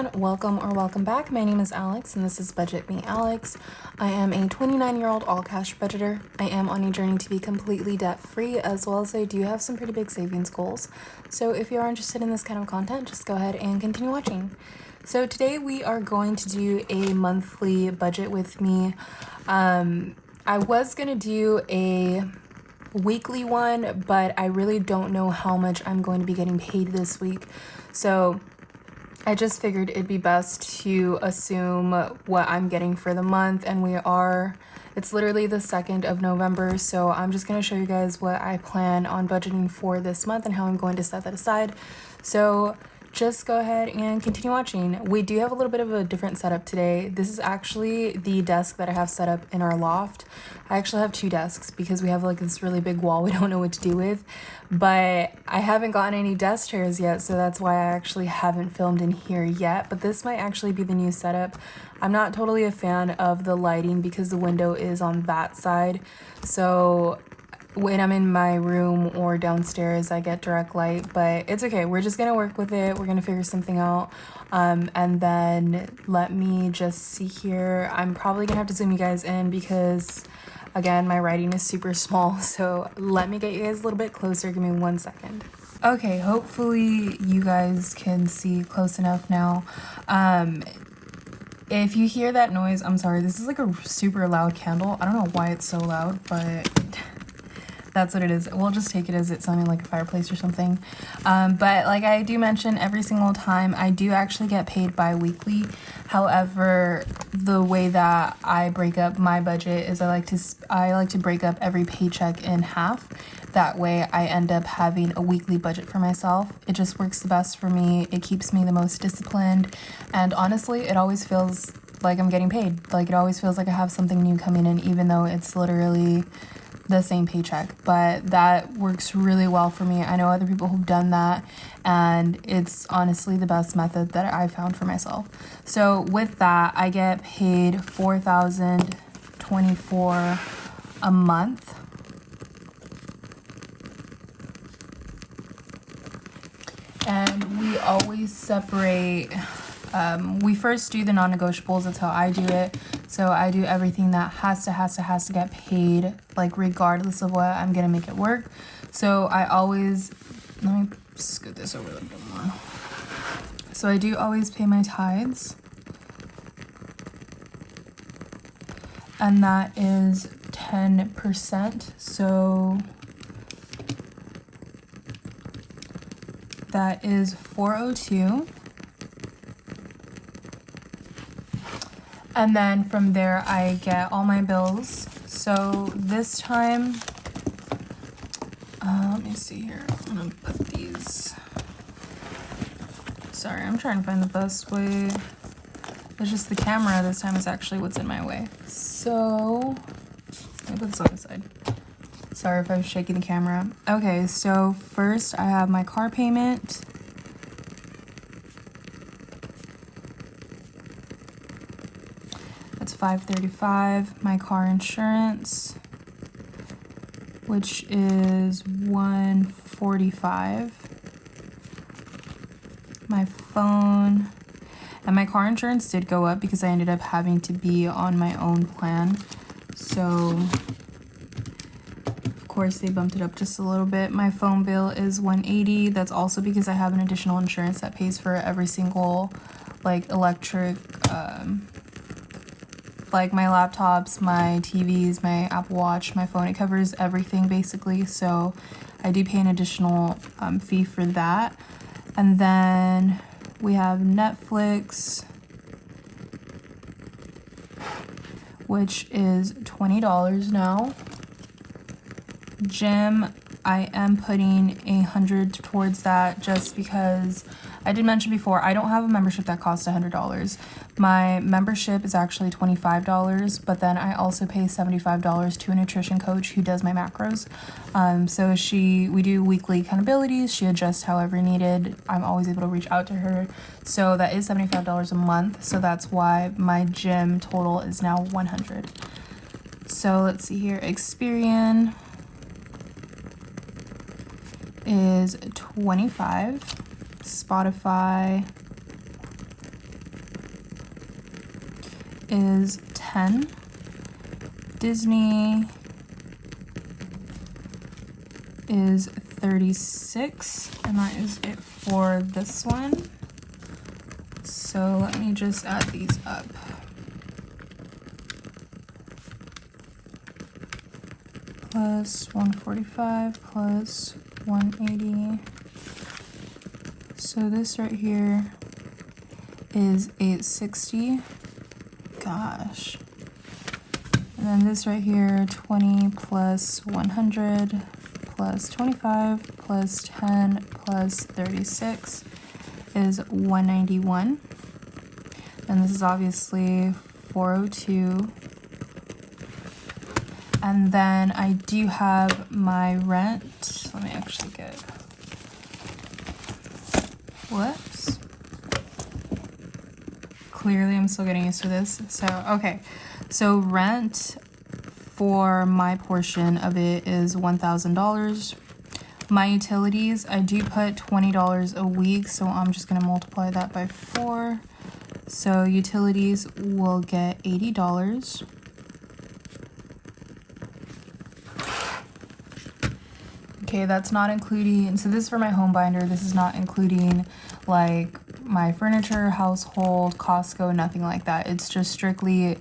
everyone, welcome back. My name is Alex and this is Budget Me Alex. I am a 29-year-old all-cash budgeter. I am on a journey to be completely debt-free, as well as I do have some pretty big savings goals. So if you are interested in this kind of content, just go ahead and continue watching. So today we are going to do a monthly budget with me. I was gonna do a weekly one, but I really don't know how much I'm going to be getting paid this week. So I just figured it'd be best to assume what I'm getting for the month, and it's literally the 2nd of November, so I'm just going to show you guys what I plan on budgeting for this month and how I'm going to set that aside. So just go ahead and continue watching. We do have a little bit of a different setup today. This is actually the desk that I have set up in our loft. I actually have 2 desks because we have like this really big wall we don't know what to do with, but I haven't gotten any desk chairs yet, so that's why I actually haven't filmed in here yet. But this might actually be the new setup. I'm not totally a fan of the lighting because the window is on that side, so when I'm in my room or downstairs, I get direct light, but it's okay. We're just gonna work with it. We're gonna figure something out. And then let me just see here. I'm probably gonna have to zoom you guys in because, again, my writing is super small. So let me get you guys a little bit closer. Give me 1 second. Okay, hopefully you guys can see close enough now. If you hear that noise, I'm sorry. This is like a super loud candle. I don't know why it's so loud, but that's what it is. We'll just take it as it sounding like a fireplace or something. But like I do mention every single time, I do actually get paid bi-weekly. However, the way that I break up my budget is I like to break up every paycheck in half. That way I end up having a weekly budget for myself. It just works the best for me. It keeps me the most disciplined. And honestly, it always feels like I'm getting paid. Like it always feels like I have something new coming in, even though it's literally the same paycheck. But that works really well for me. I know other people who've done that, and it's honestly the best method that I found for myself. So with that, I get paid $4,024 a month. And we always separate, we first do the non-negotiables. That's how I do it. So I do everything that has to get paid, like regardless of what, I'm gonna make it work. So I always, let me scoot this over a little bit more. So I do always pay my tithes, and that is 10%. So that is $402. And then from there, I get all my bills. So this time, let me see here. I'm gonna put these. Sorry, I'm trying to find the best way. It's just the camera this time is actually what's in my way. So let me put this on the side. Sorry if I was shaking the camera. Okay, so first I have my car payment. That's $535. My car insurance, which is $145. My phone, and my car insurance did go up because I ended up having to be on my own plan. So of course they bumped it up just a little bit. My phone bill is $180. That's also because I have an additional insurance that pays for every single like electric, like my laptops, my TVs, my Apple Watch, my phone. It covers everything basically. So I do pay an additional fee for that. And then we have Netflix, which is $20 now. Gym, I am putting $100 towards that just because I did mention before, I don't have a membership that costs $100. My membership is actually $25, but then I also pay $75 to a nutrition coach who does my macros. So we do weekly accountabilities. She adjusts however needed. I'm always able to reach out to her. So that is $75 a month. So that's why my gym total is now $100. So let's see here. Experian is $25. Spotify is 10. Disney is 36, and that is it for this one. So let me just add these up. Plus 145 plus 180. So this right here is 860. Gosh. And then this right here, 20 plus 100 plus 25 plus 10 plus 36 is 191. And this is obviously 402. And then I do have my rent. Let me actually get, whoops. Clearly I'm still getting used to this. So, okay. So rent for my portion of it is $1,000. My utilities, I do put $20 a week, so I'm just gonna multiply that by 4. So utilities will get $80. Okay, that's not including, so this is for my home binder. This is not including like my furniture, household, Costco, nothing like that. It's just strictly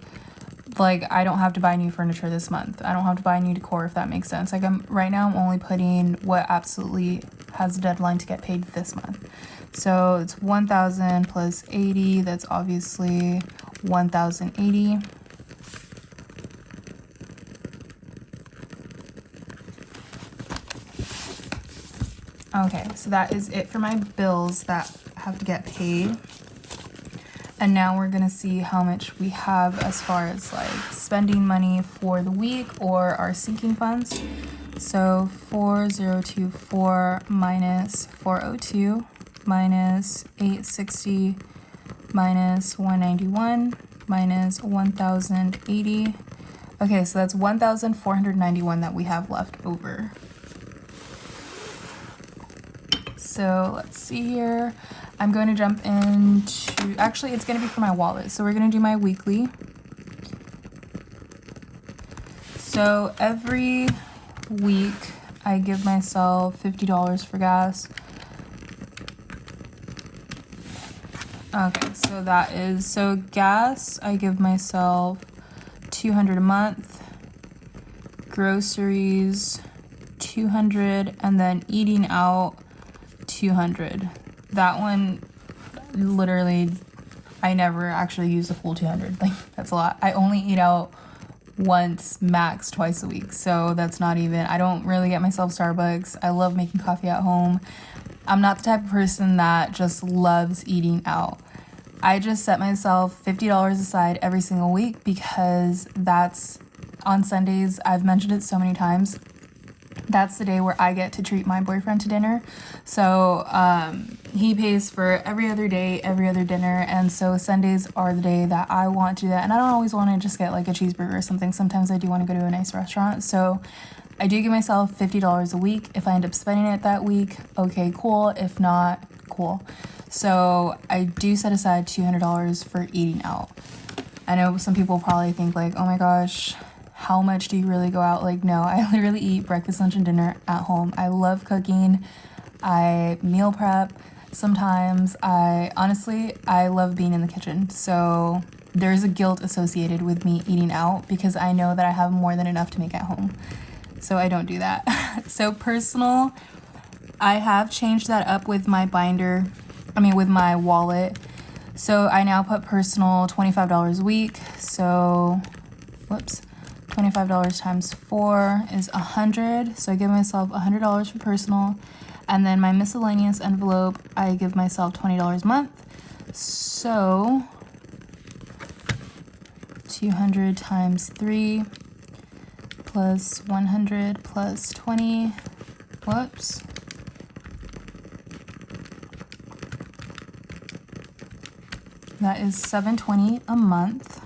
like I don't have to buy new furniture this month. I don't have to buy new decor, if that makes sense. Like right now I'm only putting what absolutely has a deadline to get paid this month. So it's 1,000 plus 80. That's obviously 1,080. Okay, so that is it for my bills that have to get paid. And now we're gonna see how much we have as far as like spending money for the week or our sinking funds. So 4024 minus 402 minus 860 minus 191 minus 1,080. Okay, so that's 1,491 that we have left over. So let's see here. I'm going to jump into, actually it's going to be for my wallet. So we're going to do my weekly. So every week I give myself $50 for gas. Okay, so that is, so gas, I give myself $200 a month. Groceries, $200, and then eating out, $200. That one, literally, I never actually use the full $200. Like, that's a lot. I only eat out once, max twice a week. So that's not even, I don't really get myself Starbucks. I love making coffee at home. I'm not the type of person that just loves eating out. I just set myself $50 aside every single week because that's on Sundays. I've mentioned it so many times. That's the day where I get to treat my boyfriend to dinner. So he pays for every other day, every other dinner. And so Sundays are the day that I want to do that. And I don't always want to just get like a cheeseburger or something. Sometimes I do want to go to a nice restaurant. So I do give myself $50 a week. If I end up spending it that week, okay, cool. If not, cool. So I do set aside $200 for eating out. I know some people probably think like, oh my gosh, how much do you really go out? Like, no, I literally eat breakfast, lunch, and dinner at home. I love cooking. I meal prep. Sometimes I love being in the kitchen. So there's a guilt associated with me eating out because I know that I have more than enough to make at home. So I don't do that. So personal, I have changed that up with my binder. With my wallet. So I now put personal $25 a week. So, whoops. $25 times 4 is $100. So I give myself $100 for personal. And then my miscellaneous envelope, I give myself $20 a month. So 200 times 3 plus 100 plus 20. Whoops. That is $720 a month.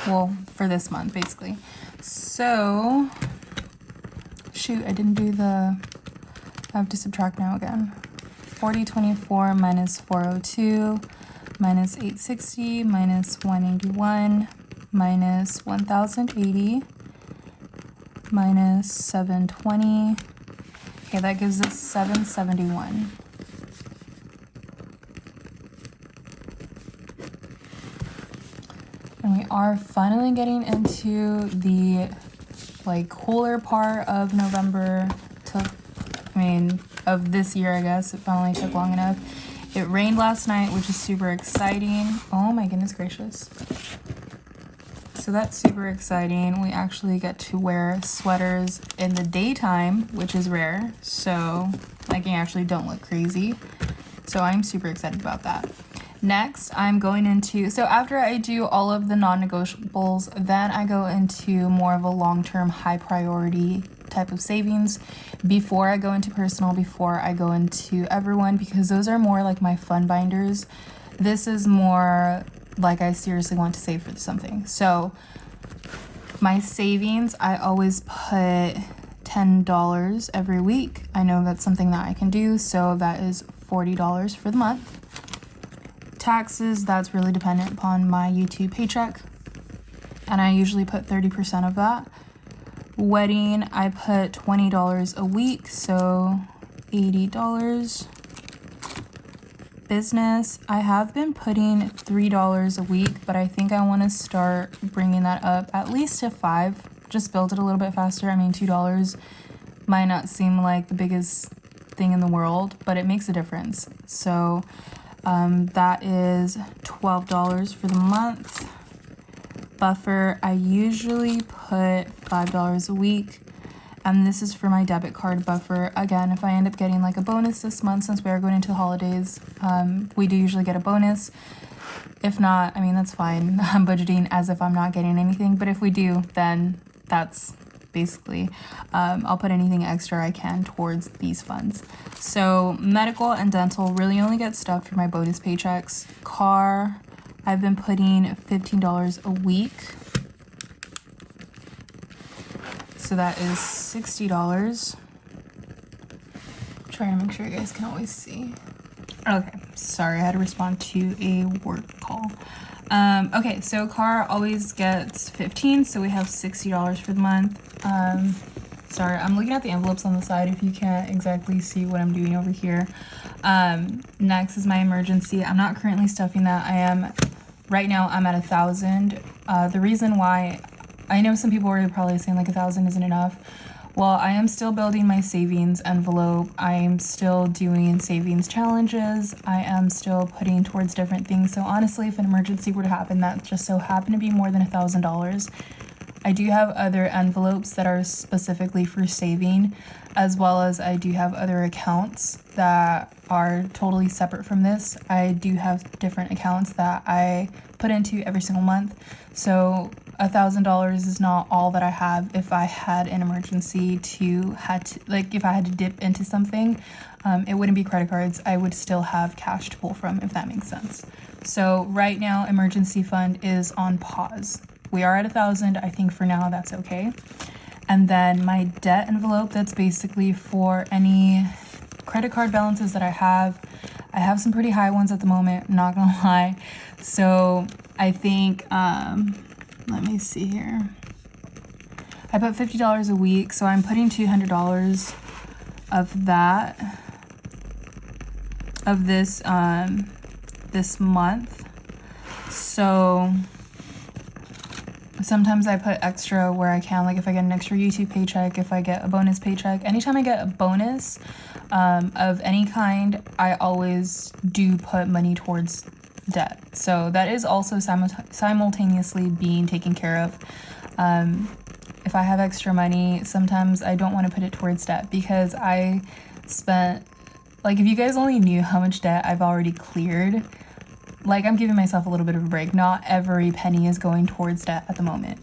Well, for this month, basically. So, shoot, I didn't do I have to subtract now again. 4024 minus 402 minus 860 minus 181 minus 1080 minus 720. Okay, that gives us 771. And we are finally getting into the like cooler part of November of this year, I guess. It finally took long enough. It rained last night, which is super exciting. Oh my goodness gracious. So that's super exciting. We actually get to wear sweaters in the daytime, which is rare. So like, you actually don't look crazy. So I'm super excited about that. Next, I'm going into, so after I do all of the non-negotiables, then I go into more of a long-term high priority type of savings before I go into personal, before I go into everyone, because those are more like my fun binders. This is more like I seriously want to save for something. So my savings, I always put $10 every week. I know that's something that I can do. So that is $40 for the month. Taxes, that's really dependent upon my YouTube paycheck, and I usually put 30% of that. Wedding, I put $20 a week, so $80. Business, I have been putting $3 a week, but I think I want to start bringing that up at least to $5. Just build it a little bit faster. I mean, $2 might not seem like the biggest thing in the world, but it makes a difference. So that is $12 for the month. Buffer, I usually put $5 a week, and this is for my debit card buffer. Again, if I end up getting like a bonus this month, since we are going into the holidays, we do usually get a bonus. If not, I mean, that's fine. I'm budgeting as if I'm not getting anything, but if we do, then that's basically, I'll put anything extra I can towards these funds. So medical and dental really only get stuff for my bonus paychecks. Car, I've been putting $15 a week. So that is $60. Trying to make sure you guys can always see. Okay, sorry, I had to respond to a work call. Okay, so car always gets 15, so we have $60 for the month. Sorry, I'm looking at the envelopes on the side if you can't exactly see what I'm doing over here. Next is my emergency. I'm not currently stuffing that. Right now I'm at 1,000. The reason why, I know some people are probably saying like 1,000 isn't enough. Well, I am still building my savings envelope. I am still doing savings challenges. I am still putting towards different things. So honestly, if an emergency were to happen that just so happened to be more than $1,000, I do have other envelopes that are specifically for saving, as well as I do have other accounts that are totally separate from this. I do have different accounts that I put into every single month. So $1,000 is not all that I have if I had an emergency if I had to dip into something. It wouldn't be credit cards. I would still have cash to pull from, if that makes sense. So right now, emergency fund is on pause. We are at 1,000. I think for now that's okay. And then my debt envelope, that's basically for any credit card balances that I have. I have some pretty high ones at the moment, not gonna lie. So I think, let me see here. I put $50 a week, so I'm putting $200 of that, of this, this month. So sometimes I put extra where I can, like if I get an extra YouTube paycheck, if I get a bonus paycheck, anytime I get a bonus of any kind, I always do put money towards debt. So that is also simultaneously being taken care of. If I have extra money, sometimes I don't want to put it towards debt because I spent, like if you guys only knew how much debt I've already cleared, like I'm giving myself a little bit of a break. Not every penny is going towards debt at the moment.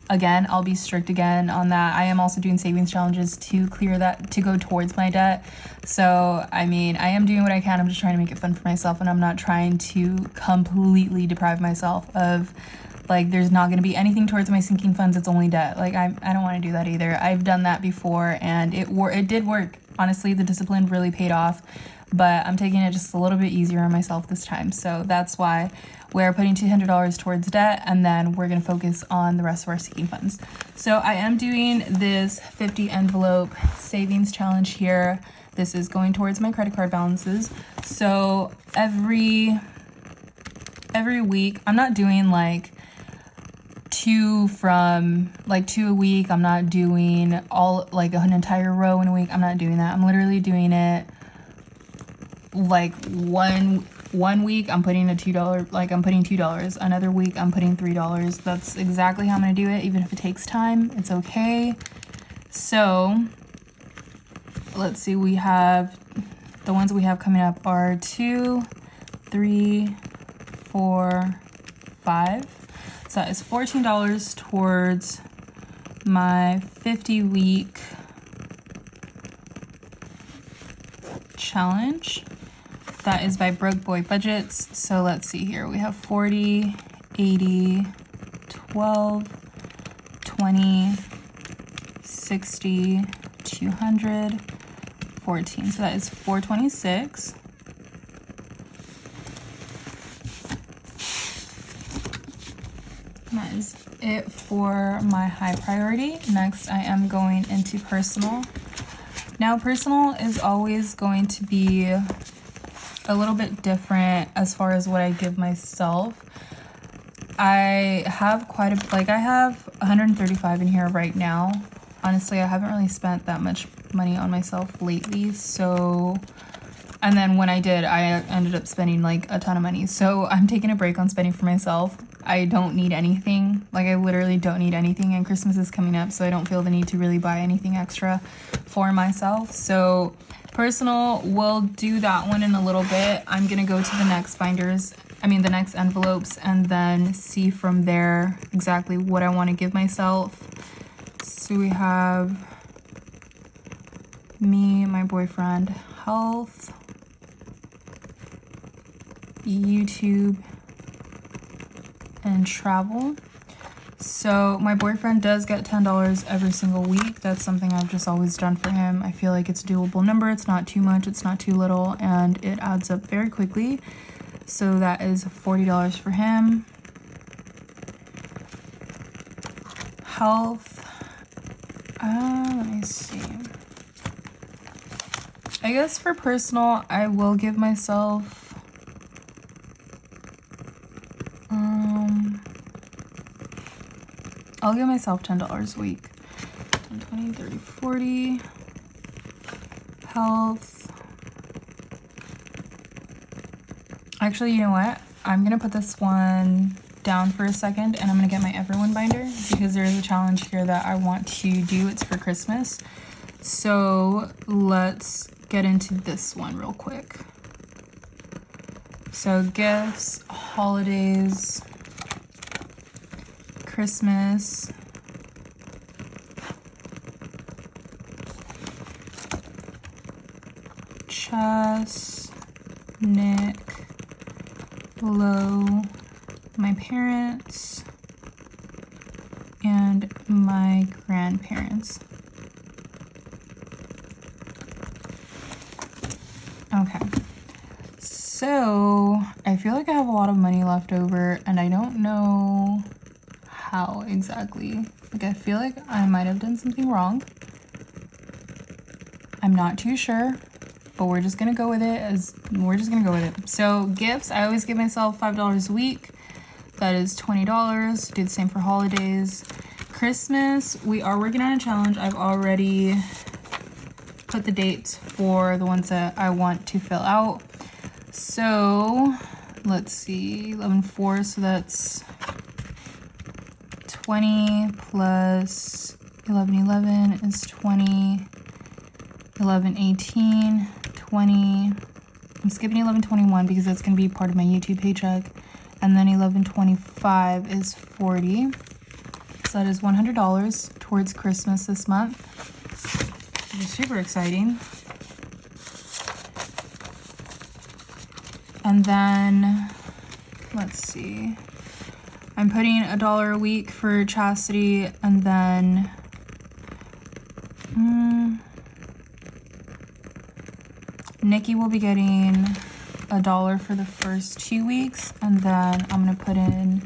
Again, I'll be strict again on that. I am also doing savings challenges to clear that, to go towards my debt. So, I mean, I am doing what I can. I'm just trying to make it fun for myself, and I'm not trying to completely deprive myself of, like, there's not going to be anything towards my sinking funds. It's only debt. Like, I don't want to do that either. I've done that before, and it did work. honestly, the discipline really paid off, but I'm taking it just a little bit easier on myself this time. So that's why we're putting $200 towards debt, and then we're going to focus on the rest of our sinking funds. So I am doing this 50 envelope savings challenge here. This is going towards my credit card balances. So every week, I'm not doing like two a week. I'm not doing all like an entire row in a week. I'm not doing that. I'm literally doing it like one week I'm putting $2, like I'm putting $2. Another week I'm putting $3. That's exactly how I'm gonna do it, even if it takes time. It's okay. So let's see, we have the ones we have coming up are 2, 3, 4, 5. So that is $14 towards my 50-week challenge. That is by BrokeBoyBudgets. So let's see here. We have 40, 80, 12, 20, 60, 200, 14. So that is 426. That is it for my high priority. Next, I am going into personal. Now, personal is always going to be a little bit different as far as what I give myself. I have I have 135 in here right now. Honestly, I haven't really spent that much money on myself lately, so, and then when I did, I ended up spending like a ton of money. So I'm taking a break on spending for myself. I don't need anything. Like, I literally don't need anything, and Christmas is coming up, so I don't feel the need to really buy anything extra for myself. So personal, we'll do that one in a little bit. I'm gonna go to the next the next envelopes, and then see from there exactly what I want to give myself. So we have me, my boyfriend, health, YouTube, and travel. So my boyfriend does get $10 every single week. That's something I've just always done for him. I feel like it's a doable number. It's not too much, it's not too little, and it adds up very quickly. So that is $40 for him. Health, let me see. I guess for personal, I will give myself I'll give myself $10 a week. 10, 20, 30, 40. Health. Actually, you know what? I'm going to put this one down for a second, and I'm going to get my Everyone binder because there is a challenge here that I want to do. It's for Christmas. So let's get into this one real quick. So gifts, holidays, Christmas, Chess, Nick, Lo, my parents, and my grandparents. Okay. So I feel like I have a lot of money left over, and I don't know how exactly. Like, I feel like I might have done something wrong. I'm not too sure, but we're just gonna go with it. So gifts, I always give myself $5 a week. That is $20. Do the same for holidays. Christmas, we are working on a challenge. I've already put the dates for the ones that I want to fill out. So let's see, 11/4, so that's 20 plus 11/11 is 20, 11/18, 20. I'm skipping 11/21 because that's going to be part of my YouTube paycheck. And then 11/25 is 40. So that is $100 towards Christmas this month, which is super exciting. And then, let's see, I'm putting $1 a week for chastity, and then Nikki will be getting $1 for the first 2 weeks, and then I'm gonna put in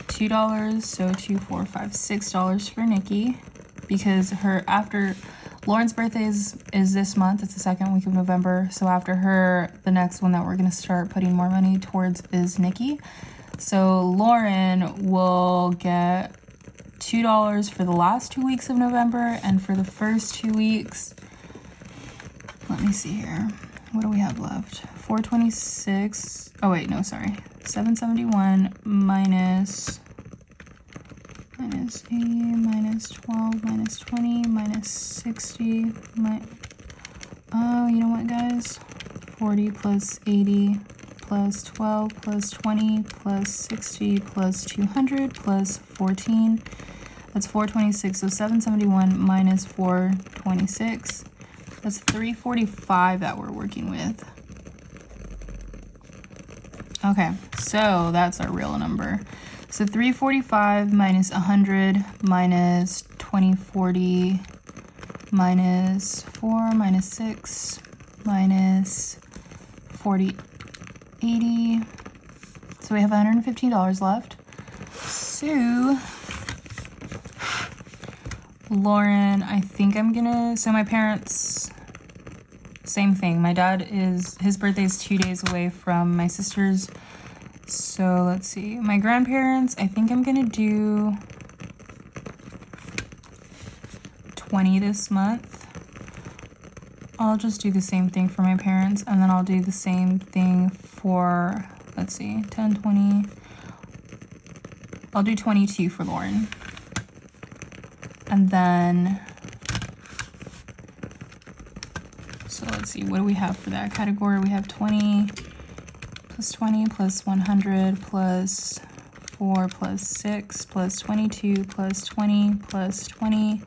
$2, so $2, $4, $5, $6 for Nikki, because after Lauren's birthday is this month. It's the 2nd week of November, so after her, the next one that we're gonna start putting more money towards is Nikki. So Lauren will get $2 for the last 2 weeks of November, and for the first 2 weeks, let me see here. What do we have left? 426. Oh wait, no, sorry. 771 minus 80 minus 12 minus 20 minus 60. Oh, you know what, guys? 40 plus 80 plus 12 plus 20 plus 60 plus 200 plus 14. That's 426. So 771 minus 426. That's 345 that we're working with. Okay, so that's our real number. So 345 minus 100 minus 2040 minus 4 minus 6 minus 4080. So we have $115 left. So Lauren, I think I'm gonna, so my parents, same thing. My dad his birthday is 2 days away from my sister's. So let's see. My grandparents, I think I'm gonna do 20 this month. I'll just do the same thing for my parents, and then I'll do the same thing for, let's see, 10, 20. I'll do 22 for Lauren. And then, so let's see, what do we have for that category? We have 20 plus 20 plus 100 plus 4 plus 6 plus 22 plus 20 plus 20.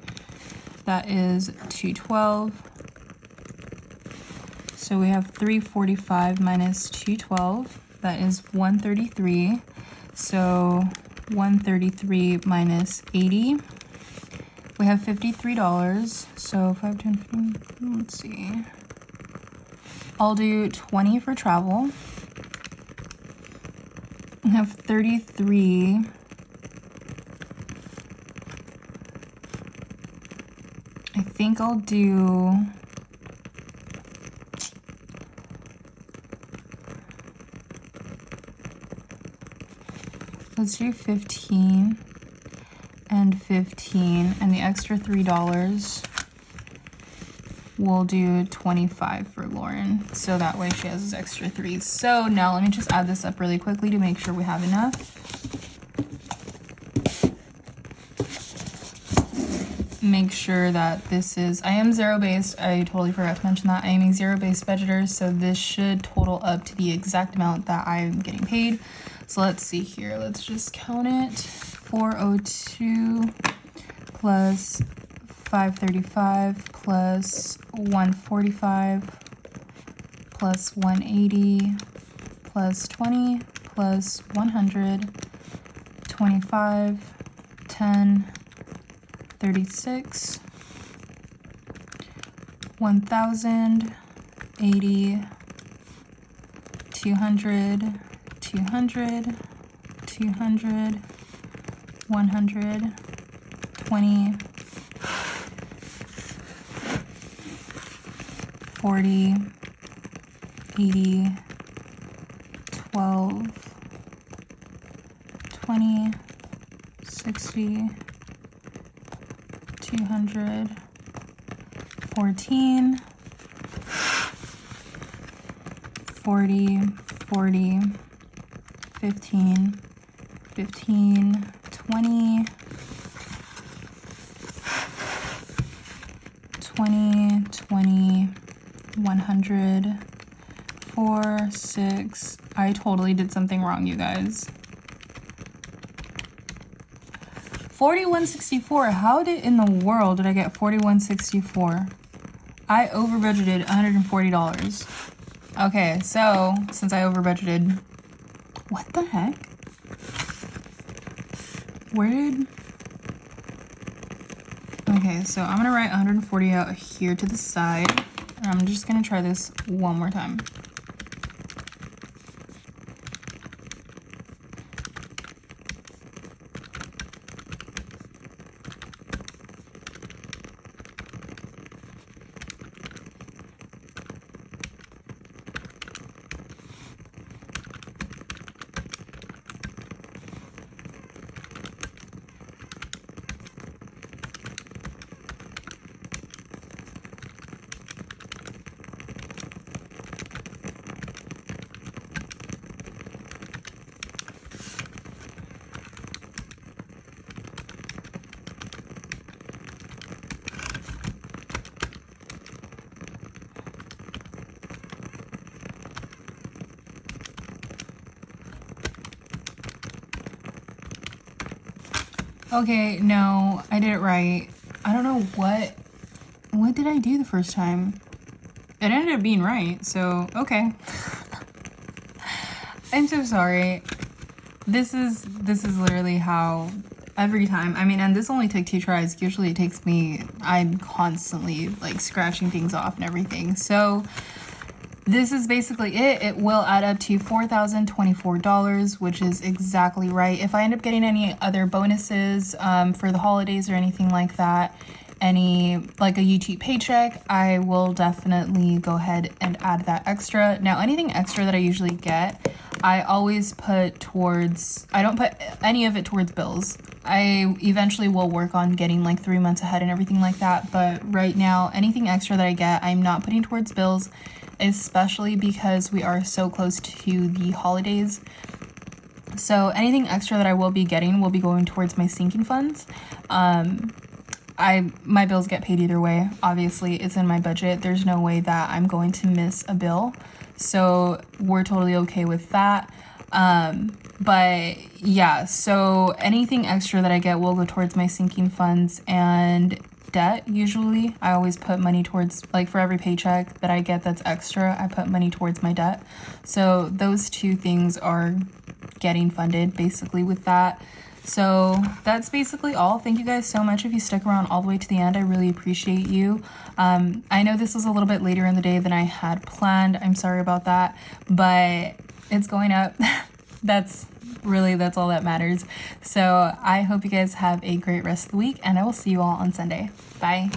That is 212. So we have 345 minus 212. That is 133. So 133 minus 80. We have $53. So 5, 10, 15, let's see. I'll do 20 for travel. I have 33. I think I'll do, let's do 15 and 15, and the extra $3 we'll do 25 for Lauren, so that way she has extra 3. So now let me just add this up really quickly to make sure we have enough. Make sure that this is, I am zero-based, I totally forgot to mention that. I am a zero-based budgeter, so this should total up to the exact amount that I'm getting paid. So let's see here, let's just count it. 402 plus 535 plus 145 plus 180 plus 20 plus 100, 25, 10, 36, 1000, 80, 200, 200, 200, 100, 20, 40, 80, 12, 20, 60, 200, 14, 40, 40, 15, 15, 20, 20, 20, 100, 4, 6. I totally did something wrong, you guys. 4164. How in the world did I get 4164? I over budgeted $140. Okay, so since I over budgeted, what the heck? Where did? Okay, so I'm gonna write 140 out here to the side. I'm just gonna try this one more time. Okay, no, I did it right. I don't know what did I do the first time? It ended up being right, so okay. I'm so sorry. This is literally how every time, I mean, and this only took 2 tries. Usually it takes me, I'm constantly like scratching things off and everything. So this is basically it. It will add up to $4,024, which is exactly right. If I end up getting any other bonuses for the holidays or anything like that, like a YouTube paycheck, I will definitely go ahead and add that extra. Now, anything extra that I usually get, I always put towards, I don't put any of it towards bills. I eventually will work on getting like 3 months ahead and everything like that. But right now, anything extra that I get, I'm not putting towards bills, especially because we are so close to the holidays. So anything extra that I will be getting will be going towards my sinking funds. My bills get paid either way. Obviously, it's in my budget. There's no way that I'm going to miss a bill. So we're totally okay with that. But yeah, so anything extra that I get will go towards my sinking funds and debt. Usually I always put money towards, like, for every paycheck that I get that's extra, I put money towards my debt. So those 2 things are getting funded basically with that. So that's basically all. Thank you guys so much if you stuck around all the way to the end. I really appreciate you. I know this was a little bit later in the day than I had planned. I'm sorry about that, but it's going up. That's all that matters. So I hope you guys have a great rest of the week, and I will see you all on Sunday. Bye.